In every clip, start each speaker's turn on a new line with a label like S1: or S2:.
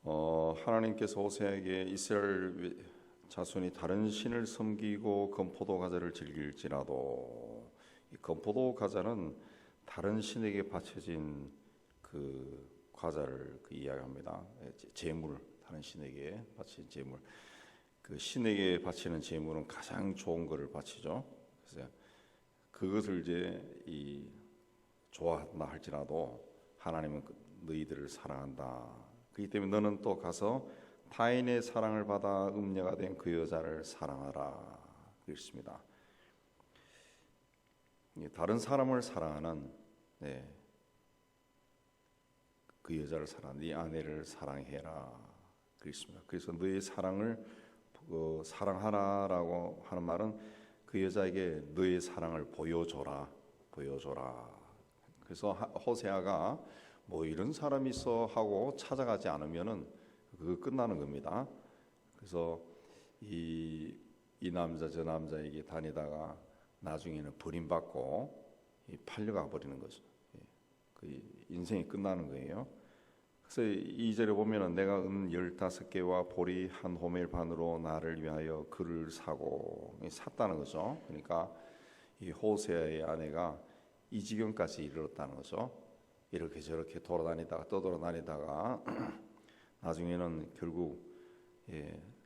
S1: 하나님께서 호세아에게 이스라엘 자손이 다른 신을 섬기고 건포도 과자를 즐길지라도, 이 건포도 과자는 다른 신에게 바쳐진 그 과자를 이야기합니다. 제물, 다른 신에게 바친 제물. 그 신에게 바치는 제물은 가장 좋은 것을 바치죠. 그래서 그것을 이제 좋아한다 할지라도 하나님은 너희들을 사랑한다. 그렇기 때문에 너는 또 가서 타인의 사랑을 받아 음녀가 된 그 여자를 사랑하라. 그렇습니다. 다른 사람을 사랑하는, 그 여자를 사랑하는 네 아내를 사랑해라. 그렇습니다. 그래서 너의 사랑을 사랑하라라고 하는 말은 그 여자에게 너의 사랑을 보여줘라. 그래서 호세아가 뭐 이런 사람이 있어 하고 찾아가지 않으면은 그거 끝나는 겁니다. 그래서 이 남자 저 남자에게 다니다가 나중에는 버림받고 팔려가 버리는 거죠. 그 인생이 끝나는 거예요. 그래서 2절에 보면은 내가 은 15개와 보리 한 호멜 반으로 나를 위하여 그를 사고, 샀다는 거죠. 그러니까 이 호세아의 아내가 이 지경까지 이르렀다는 거죠. 이렇게 저렇게 돌아다니다가 떠돌아다니다가 나중에는 결국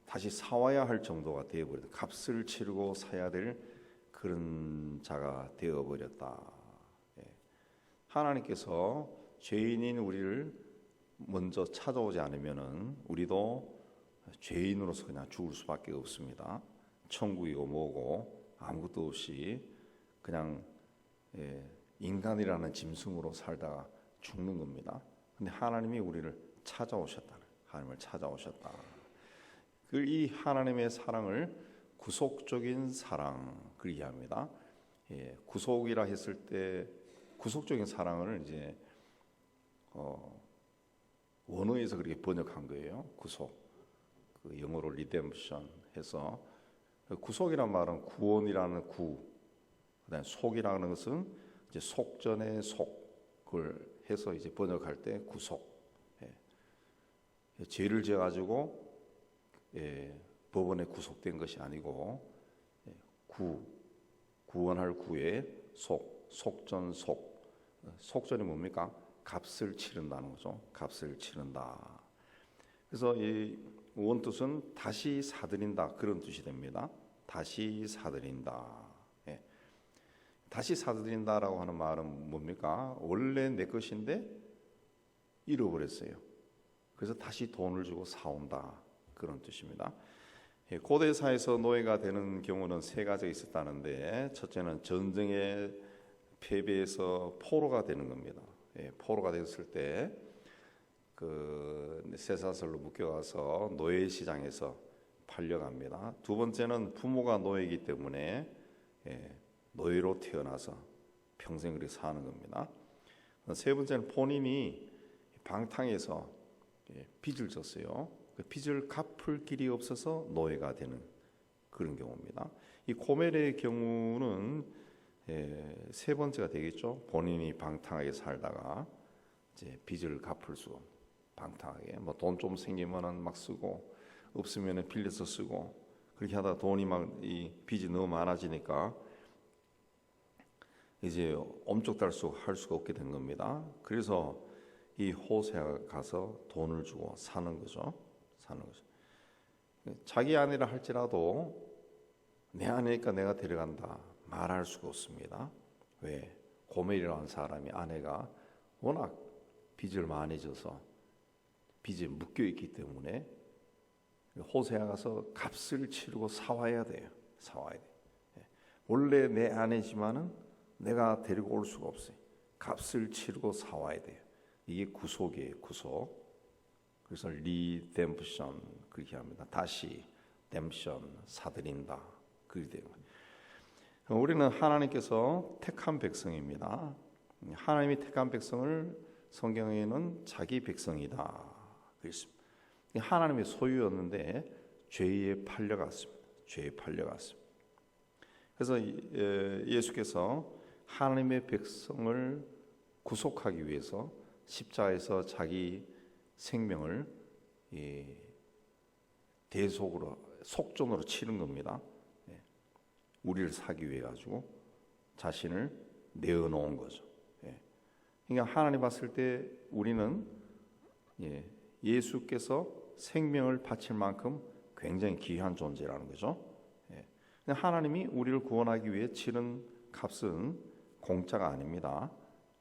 S1: 다시 사와야 할 정도가 되어버렸다. 값을 치르고 사야 될 그런 자가 되어버렸다. 하나님께서 죄인인 우리를 먼저 찾아오지 않으면은 우리도 죄인으로서 그냥 죽을 수밖에 없습니다. 천국이고 뭐고 아무것도 없이 그냥 인간이라는 짐승으로 살다가 죽는 겁니다. 근데 하나님이 우리를 찾아오셨다. 하나님을 찾아오셨다. 이 하나님의 사랑을 구속적인 사랑을 이해합니다. 구속이라 했을 때 구속적인 사랑을 이제 원어에서 그렇게 번역한 거예요. 구속. 그 영어로 redemption 해서 구속이란 말은 구원이라는 구, 그다음에 속이라는 것은 이제 속전의 속을 해서 이제 번역할 때 구속. 죄를 지어 가지고 법원에 구속된 것이 아니고 구원할 구의 속전 속전이 뭡니까? 값을 치른다는 거죠. 값을 치른다. 그래서 이 원뜻은 다시 사들인다 그런 뜻이 됩니다. 다시 사들인다. 다시 사들인다라고 하는 말은 뭡니까? 원래 내 것인데 잃어버렸어요. 그래서 다시 돈을 주고 사온다 그런 뜻입니다. 고대사에서 노예가 되는 경우는 세 가지가 있었다는데, 첫째는 전쟁에 패배해서 포로가 되는 겁니다. 포로가 됐을 때 그 쇠사슬로 묶여가서 노예 시장에서 팔려갑니다. 두 번째는 부모가 노예이기 때문에 노예로 태어나서 평생 그렇게 사는 겁니다. 세 번째는 본인이 방탕해서 빚을 졌어요. 그 빚을 갚을 길이 없어서 노예가 되는 그런 경우입니다. 이 고멜의 경우는 세 번째가 되겠죠. 본인이 방탕하게 살다가 이제 빚을 갚을 수 없는, 방탕하게 뭐 돈 좀 생기면은 막 쓰고 없으면은 빌려서 쓰고 그렇게 하다가 돈이 막 이 빚이 너무 많아지니까 이제 엄쪽달싹 할 수가 없게 된 겁니다. 그래서 이 호세아가 가서 돈을 주고 사는 거죠. 자기 아내라 할지라도 내 아내니까 내가 데려간다 말할 수가 없습니다. 왜? 고멜이라는 사람이 아내가 워낙 빚을 많이 져서 빚에 묶여 있기 때문에 호세아 가서 값을 치르고 사와야 돼요. 원래 내 아내지만은 내가 데리고 올 수가 없어요. 값을 치르고 사와야 돼요. 이게 구속이에요. 구속. 그래서 리뎀프션 그렇게 합니다. 다시 뎀션 사들인다 그렇게 되는 거예요. 우리는 하나님께서 택한 백성입니다. 하나님이 택한 백성을 성경에는 자기 백성이다 그랬습니다. 하나님의 소유였는데 죄에 팔려갔습니다. 그래서 예수께서 하나님의 백성을 구속하기 위해서 십자가에서 자기 생명을 이 대속으로 속전으로 치른 겁니다. 예. 우리를 사기 위해 가지고 자신을 내어놓은 거죠. 예. 그러니까 하나님 봤을 때 우리는 예수께서 생명을 바칠 만큼 굉장히 귀한 존재라는 거죠. 예. 하나님이 우리를 구원하기 위해 치른 값은 공짜가 아닙니다.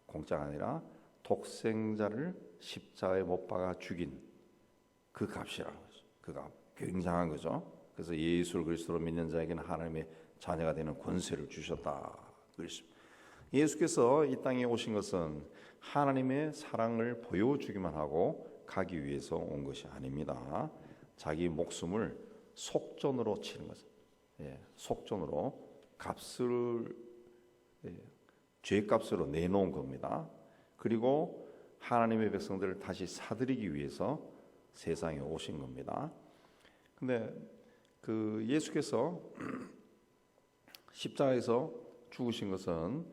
S1: 공짜가 아니라 독생자를 십자가에 못 박아 죽인 그 값이라는 거죠. 그 값. 굉장한 거죠. 그래서 예수를 그리스도로 믿는 자에게는 하나님의 자녀가 되는 권세를 주셨다. 그렇습니다. 예수께서 이 땅에 오신 것은 하나님의 사랑을 보여주기만 하고 가기 위해서 온 것이 아닙니다. 자기 목숨을 속전으로 치는 거죠. 속전으로 값을 죄값으로 내놓은 겁니다. 그리고 하나님의 백성들을 다시 사들이기 위해서 세상에 오신 겁니다. 근데 그 예수께서 십자가에서 죽으신 것은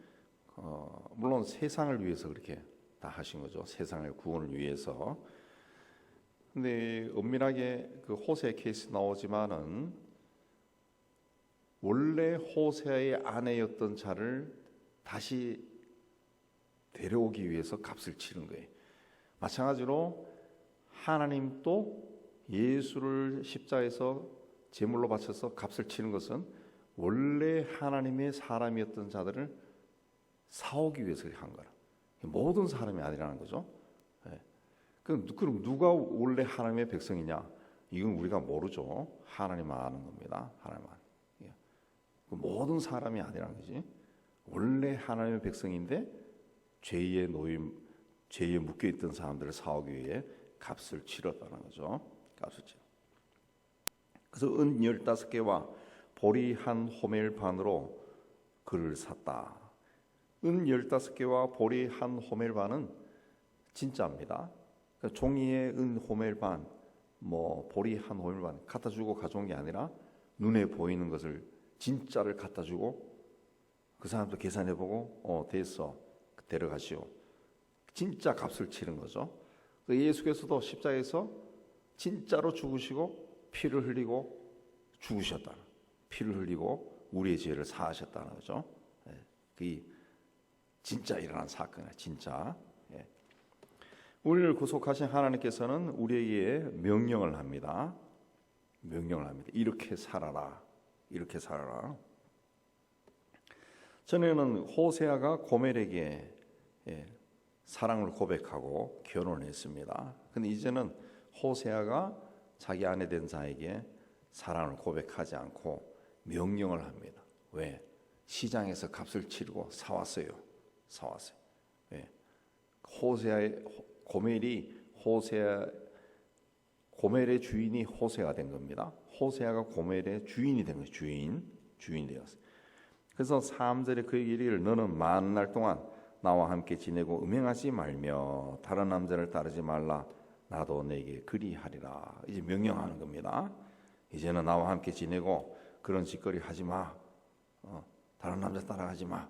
S1: 물론 세상을 위해서 그렇게 다 하신 거죠. 세상의 구원을 위해서. 근데 엄밀하게 그 호세 케이스 나오지만은 원래 호세의 아내였던 자를 다시 데려오기 위해서 값을 치른 거예요. 마찬가지로 하나님도 예수를 십자가에서 제물로 바쳐서 값을 치는 것은 원래 하나님의 사람이었던 자들을 사오기 위해서 한 거라. 모든 사람이 아니라는 거죠. 그럼 누가 원래 하나님의 백성이냐? 이건 우리가 모르죠. 하나님만 아는 겁니다. 하나님만. 모든 사람이 아니라는 거지. 원래 하나님의 백성인데 죄에 묶여 있던 사람들을 사오기 위해 값을 치렀다는 거죠. 값을 치렀. 그래서 은 15개와 보리 한 호멜 반으로 그를 샀다. 은 15개와 보리 한 호멜 반은 진짜입니다. 그러니까 종이에 은 호멜 반, 보리 한 호멜 반 갖다 주고 가져온 게 아니라 눈에 보이는 것을 진짜를 갖다 주고 그 사람도 계산해 보고 됐어 데려가시오. 진짜 값을 치른 거죠. 예수께서도 십자가에서 진짜로 죽으시고 피를 흘리고 죽으셨다. 피를 흘리고 우리의 죄를 사하셨다는 거죠. 그게 진짜 일어난 사건이에요. 진짜. 우리를 구속하신 하나님께서는 우리에게 명령을 합니다. 명령을 합니다. 이렇게 살아라. 이렇게 살아라. 전에는 호세아가 고멜에게 사랑을 고백하고 결혼을 했습니다. 근데 이제는 호세아가 자기 아내 된 자에게 사랑을 고백하지 않고 명령을 합니다. 왜? 시장에서 값을 치르고 사왔어요. 고멜의 주인이 호세아가 된 겁니다. 호세아가 고멜의 주인이 된 거예요. 주인 되었어요. 그래서 3절에 그에게 이르기를 너는 많은 날 동안 나와 함께 지내고 음행하지 말며 다른 남자를 따르지 말라. 나도 내게 그리하리라. 이제 명령하는 겁니다. 이제는 나와 함께 지내고 그런 짓거리 하지 마. 다른 남자 따라가지 마.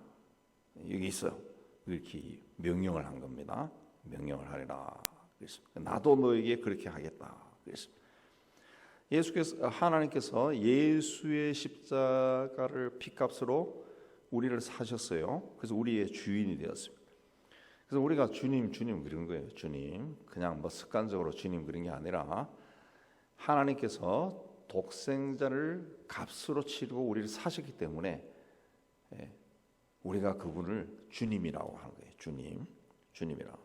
S1: 여기 있어. 이렇게 명령을 한 겁니다. 명령을 하리라. 그랬습니다. 나도 너에게 그렇게 하겠다. 그랬습니다. 하나님께서 예수의 십자가를 피값으로 우리를 사셨어요. 그래서 우리의 주인이 되었습니다. 그래서 우리가 주님 그런 거예요. 주님. 그냥 습관적으로 주님 그런 게 아니라 하나님께서 독생자를 값으로 치르고 우리를 사셨기 때문에 우리가 그분을 주님이라고 하는 거예요. 주님이라고.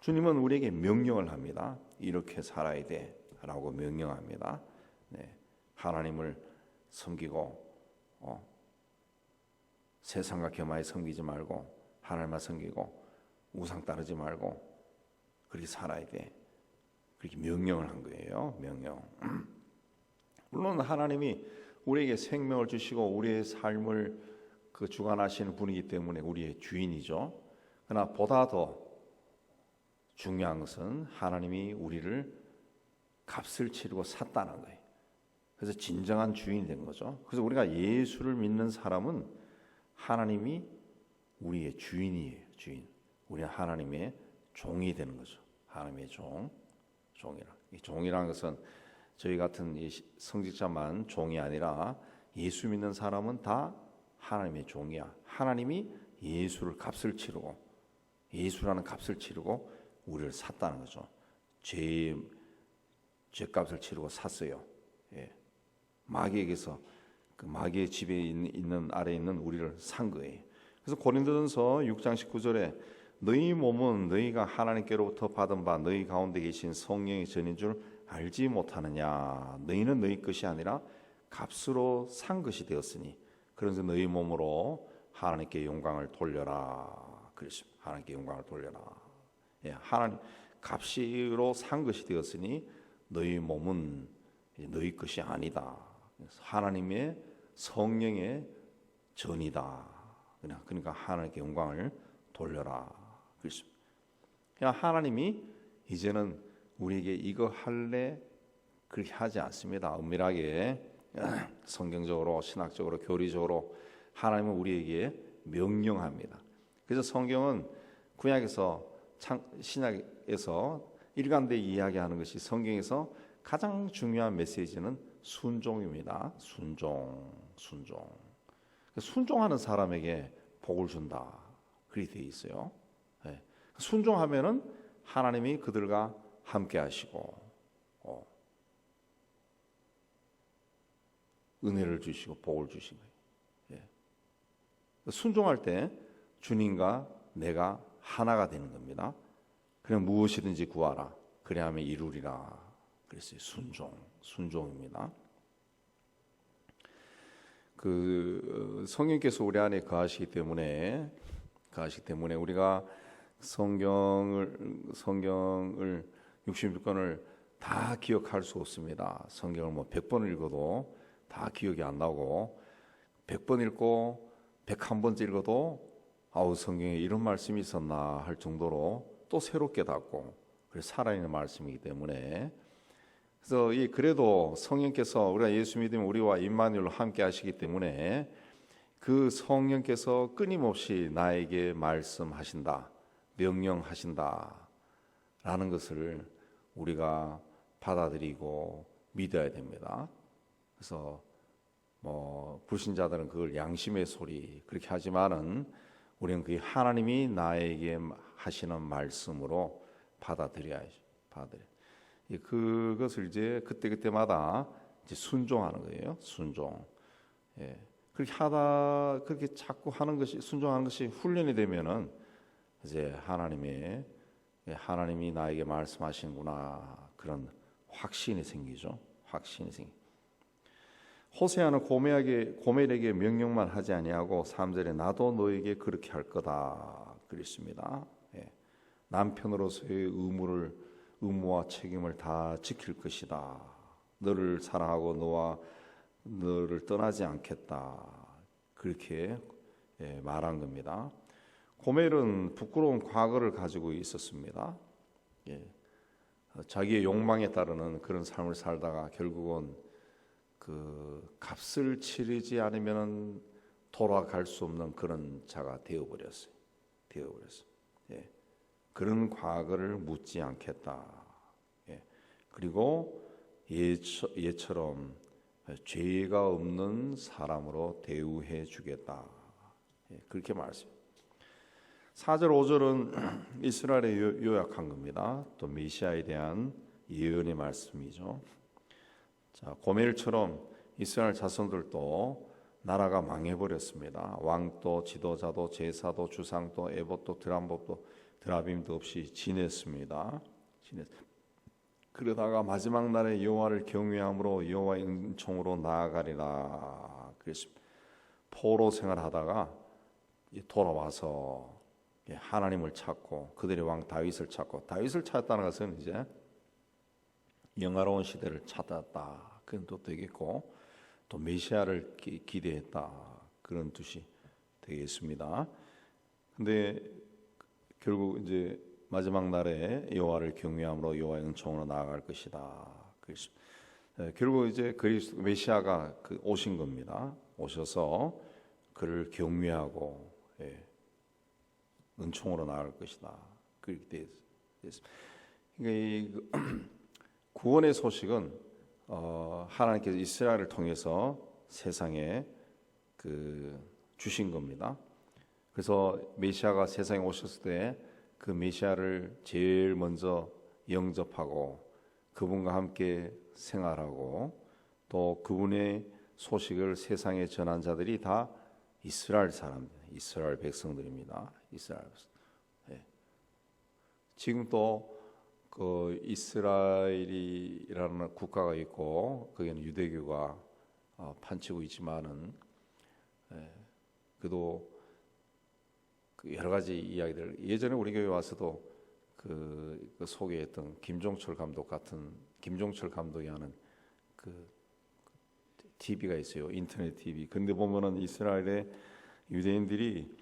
S1: 주님은 우리에게 명령을 합니다. 이렇게 살아야 돼라고 명령합니다. 하나님을 섬기고 세상과 겸하여 섬기지 말고 하나님만 섬기고 우상 따르지 말고 그렇게 살아야 돼. 그렇게 명령을 한 거예요. 명령. 물론 하나님이 우리에게 생명을 주시고 우리의 삶을 주관하시는 분이기 때문에 우리의 주인이죠. 그러나 보다 더 중요한 것은 하나님이 우리를 값을 치르고 샀다는 거예요. 그래서 진정한 주인이 된 거죠. 그래서 우리가 예수를 믿는 사람은 하나님이 우리의 주인이에요. 주인. 우리는 하나님의 종이 되는 거죠. 하나님의 종이라. 이 종이라는 것은 저희 같은 이 성직자만 종이 아니라 예수 믿는 사람은 다 하나님의 종이야. 하나님이 예수를 값을 치르고 예수라는 값을 치르고 우리를 샀다는 거죠. 죄값을 치르고 샀어요. 예. 마귀에게서 그 마귀의 지배에 있는 아래에 있는 우리를 산 거예요. 그래서 고린도전서 6장 19절에 너희 몸은 너희가 하나님께로부터 받은 바 너희 가운데 계신 성령의 전인 줄 알지 못하느냐. 너희는 너희 것이 아니라 값으로 산 것이 되었으니 그래서 너희 몸으로 하나님께 영광을 돌려라. 그렇습니다. 하나님께 영광을 돌려라. 예, 하나님 값으로 산 것이 되었으니 너희 몸은 너희 것이 아니다. 하나님의 성령의 전이다. 그러니까 하나님께 영광을 돌려라. 그렇습니다. 하나님이 이제는 우리에게 이거 할래 그렇게 하지 않습니다. 은밀하게 성경적으로 신학적으로 교리적으로 하나님은 우리에게 명령합니다. 그래서 성경은 구약에서 신약에서 일관되게 이야기하는 것이 성경에서 가장 중요한 메시지는 순종입니다. 순종하는 사람에게 복을 준다. 그렇게 되어 있어요. 네. 순종하면은 하나님이 그들과 함께 하시고 은혜를 주시고 복을 주신 거예요. 예. 순종할 때 주님과 내가 하나가 되는 겁니다. 그냥 무엇이든지 구하라. 그래 하면 이루리라. 그랬어요. 순종입니다. 그 성령께서 우리 안에 거하시기 때문에 우리가 성경을 66권을 다 기억할 수 없습니다. 성경을 뭐 100번 읽어도 다 기억이 안 나고 100번 읽고 101번째 읽어도 아우 성경에 이런 말씀이 있었나 할 정도로 또 새롭게 닫고 그래서 살아있는 말씀이기 때문에 그래서 그래도 성령께서 우리가 예수 믿으면 우리와 임마누엘로 함께 하시기 때문에 그 성령께서 끊임없이 나에게 말씀하신다, 명령하신다 라는 것을 우리가 받아들이고 믿어야 됩니다. 그래서 뭐 불신자들은 그걸 양심의 소리 그렇게 하지만은 우리는 그 하나님이 나에게 하시는 말씀으로 받아들여야죠. 그것을 이제 그때마다 이제 순종하는 거예요. 순종. 예. 그렇게 자꾸 하는 것이 순종하는 것이 훈련이 되면은 이제 하나님이 나에게 말씀하시는구나 그런 확신이 생기죠. 호세아는 고멜에게 명령만 하지 아니하고 3절에 나도 너에게 그렇게 할 거다 그랬습니다. 예. 남편으로서의 의무와 책임을 다 지킬 것이다. 너를 사랑하고 너를 떠나지 않겠다. 그렇게 말한 겁니다. 고멜은 부끄러운 과거를 가지고 있었습니다. 예. 자기의 욕망에 따르는 그런 삶을 살다가 결국은 그 값을 치르지 않으면 돌아갈 수 없는 그런 자가 되어버렸어요. 예. 그런 과거를 묻지 않겠다. 예. 그리고 예처럼 죄가 없는 사람으로 대우해 주겠다. 예. 그렇게 말씀합니다. 4절 5절은 이스라엘에 요약한 겁니다. 또 메시아에 대한 예언의 말씀이죠. 자, 고멜처럼 이스라엘 자손들도 나라가 망해버렸습니다. 왕도 지도자도 제사도 주상도 에봇도 드라빔도 없이 지냈습니다. 그러다가 마지막 날에 여호와를 경외함으로 여호와의 은총으로 나아가리라 그랬습니다. 포로 생활하다가 돌아와서 하나님을 찾고 그들의 왕 다윗을 찾았다는 것은 이제 영화로운 시대를 찾았다 그런 뜻도 되겠고 또 메시아를 기대했다 그런 뜻이 되겠습니다. 근데 결국 이제 마지막 날에 여호와를 경외함으로 여호와의 은총으로 나아갈 것이다. 결국 이제 그리스도 메시아가 오신 겁니다. 오셔서 그를 경외하고 은총으로 나아갈 것이다. 그렇게 되었습니다. 그러니까 구원의 소식은 하나님께서 이스라엘을 통해서 세상에 주신 겁니다. 그래서 메시아가 세상에 오셨을 때 그 메시아를 제일 먼저 영접하고 그분과 함께 생활하고 또 그분의 소식을 세상에 전한 자들이 다 이스라엘 사람들, 이스라엘 백성들입니다. 이스라엘. 네. 지금 또 그 이스라엘이라는 국가가 있고 거기는 유대교가 판치고 있지만은 그래도 그 여러 가지 이야기들 예전에 우리 교회 와서도 그 소개했던 김종철 감독 같은 김종철 감독이 하는 그 TV가 있어요. 인터넷 TV. 근데 보면은 이스라엘의 유대인들이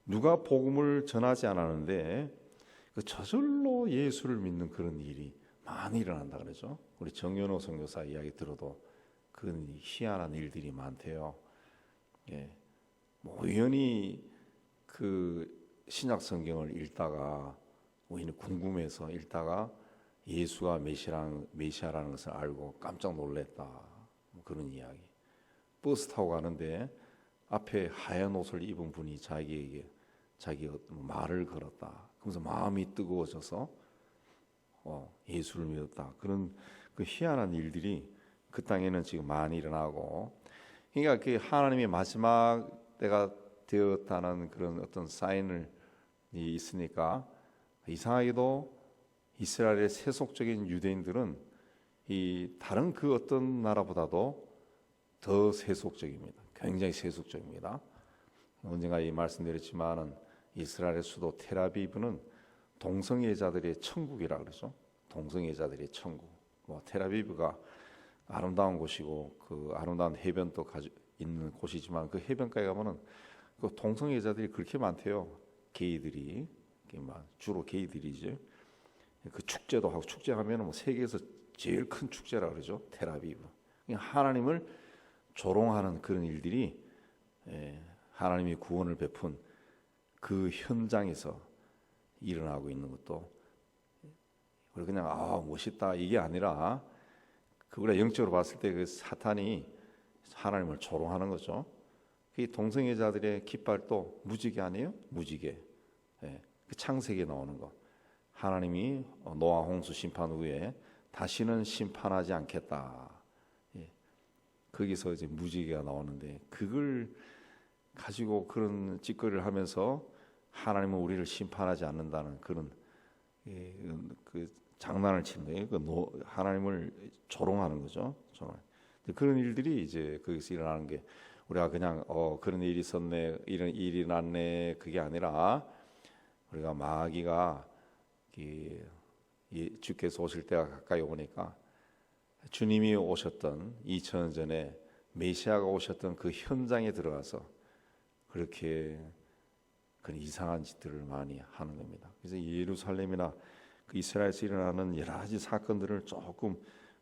S1: 누가 복음을 전하지 않았는데 그 저절로 예수를 믿는 그런 일이 많이 일어난다 그러죠. 우리 정연호 선교사 이야기 들어도 그런 희한한 일들이 많대요. 예. 뭐 우연히 그 신약 성경을 읽다가 우리는 궁금해서 읽다가 예수가 메시아라는 것을 알고 깜짝 놀랐다. 뭐 그런 이야기. 버스 타고 가는데 앞에 하얀 옷을 입은 분이 자기에게 말을 걸었다. 그러면서 마음이 뜨거워져서 예수를 믿었다. 그런 그 희한한 일들이 그 땅에는 지금 많이 일어나고, 그러니까 그 하나님의 마지막 때가 되었다는 그런 어떤 사인을 있으니까 이상하게도 이스라엘의 세속적인 유대인들은 이 다른 그 어떤 나라보다도 더 세속적입니다. 굉장히 세속적입니다. 언젠가 이 말씀드렸지만은 이스라엘의 수도 텔아비브는 동성애자들의 천국이라 그러죠. 동성애자들의 천국. 뭐 텔아비브가 아름다운 곳이고 그 아름다운 해변도 있는 곳이지만 그 해변가에 가면은 그 동성애자들이 그렇게 많대요. 게이들이 주로 게이들이지. 그 축제도 하고 축제하면은 뭐 세계에서 제일 큰 축제라 그러죠. 텔아비브. 하나님을 조롱하는 그런 일들이 하나님이 구원을 베푼 그 현장에서 일어나고 있는 것도 그냥 멋있다 이게 아니라 그보다 영적으로 봤을 때 그 사탄이 하나님을 조롱하는 거죠. 그 동성애자들의 깃발도 무지개 아니에요? 무지개. 그 창세기에 나오는 거. 하나님이 노아 홍수 심판 후에 다시는 심판하지 않겠다. 거기서 이제 무지개가 나오는데 그걸 가지고 그런 짓거리를 하면서 하나님은 우리를 심판하지 않는다는 그런 그 장난을 치는 거예요. 하나님을 조롱하는 거죠. 그런 일들이 이제 거기서 일어나는 게 우리가 그냥 그런 일이 있었네, 이런 일이 났네 그게 아니라 우리가 마귀가 주께서 오실 때가 가까이 오니까 주님이 오셨던 2000년 전에 메시아가 오셨던 그 현장에 들어가서 그렇게 그런 이상한 짓들을 많이 하는 겁니다. 그래서 예루살렘이나 그 이스라엘에서 일어나는 여러 가지 사건들을 조금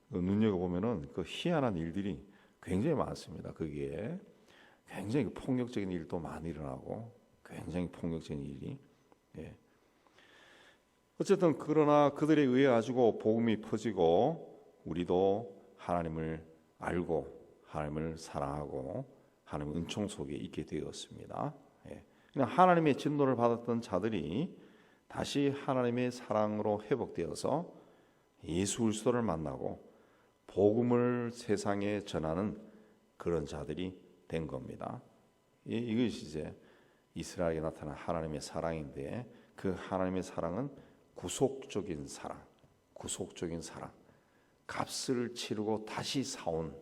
S1: 눈여겨보면은 그 희한한 일들이 굉장히 많습니다. 거기에 굉장히 폭력적인 일도 많이 일어나고 굉장히 폭력적인 일이. 어쨌든 그러나 그들에 의해 가지고 복음이 퍼지고 우리도 하나님을 알고 하나님을 사랑하고 하나님의 은총 속에 있게 되었습니다. 그냥 하나님의 진노를 받았던 자들이 다시 하나님의 사랑으로 회복되어서 예수 그리스도를 만나고 복음을 세상에 전하는 그런 자들이 된 겁니다. 이것이 이제 이스라엘에 나타난 하나님의 사랑인데 그 하나님의 사랑은 구속적인 사랑, 구속적인 사랑, 값을 치르고 다시 사온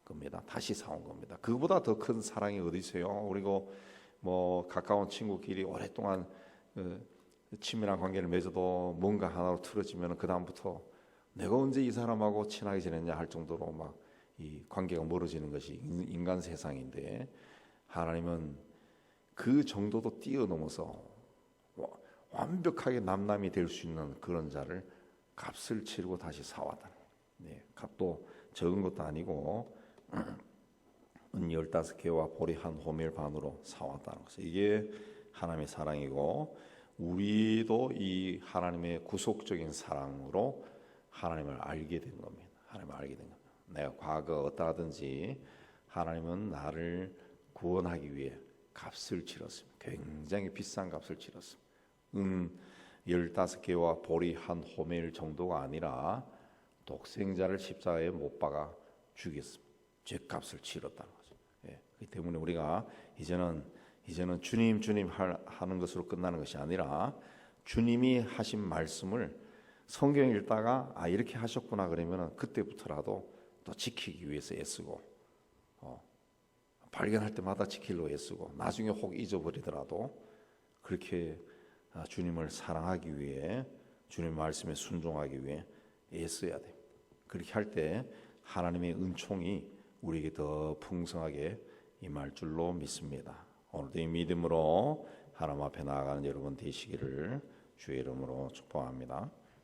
S1: 겁니다. 다시 사온 겁니다. 그보다 더 큰 사랑이 어디 있어요? 그리고 뭐 가까운 친구끼리 오랫동안 친밀한 관계를 맺어도 뭔가 하나로 틀어지면 그 다음부터 내가 언제 이 사람하고 친하게 지냈냐 할 정도로 막 이 관계가 멀어지는 것이 인간 세상인데 하나님은 그 정도도 뛰어넘어서 완벽하게 남남이 될 수 있는 그런 자를 값을 치르고 다시 사왔다. 값도 적은 것도 아니고 은 15개와 보리 한 호멜 반으로 사왔다는 것이 이게 하나님의 사랑이고 우리도 이 하나님의 구속적인 사랑으로 하나님을 알게 된 겁니다. 하나님을 알게 된 겁니다. 내가 과거 어떠하든지 하나님은 나를 구원하기 위해 값을 치렀습니다. 굉장히 비싼 값을 치렀습니다. 15개와 보리 한 호멜 정도가 아니라 독생자를 십자가에 못 박아 죽였습니다. 죄값을 치렀다는 거죠. 예, 그렇기 때문에 우리가 이제는 주님 하는 것으로 끝나는 것이 아니라 주님이 하신 말씀을 성경 읽다가 이렇게 하셨구나 그러면은 그때부터라도 또 지키기 위해서 애쓰고 발견할 때마다 지키려고 애쓰고 나중에 혹 잊어버리더라도 그렇게 주님을 사랑하기 위해 주님 말씀에 순종하기 위해 애써야 됩니다. 그렇게 할 때 하나님의 은총이 우리에게 더 풍성하게 임할 줄로 믿습니다. 오늘도 이 믿음으로 하나님 앞에 나아가는 여러분 되시기를 주의 이름으로 축복합니다.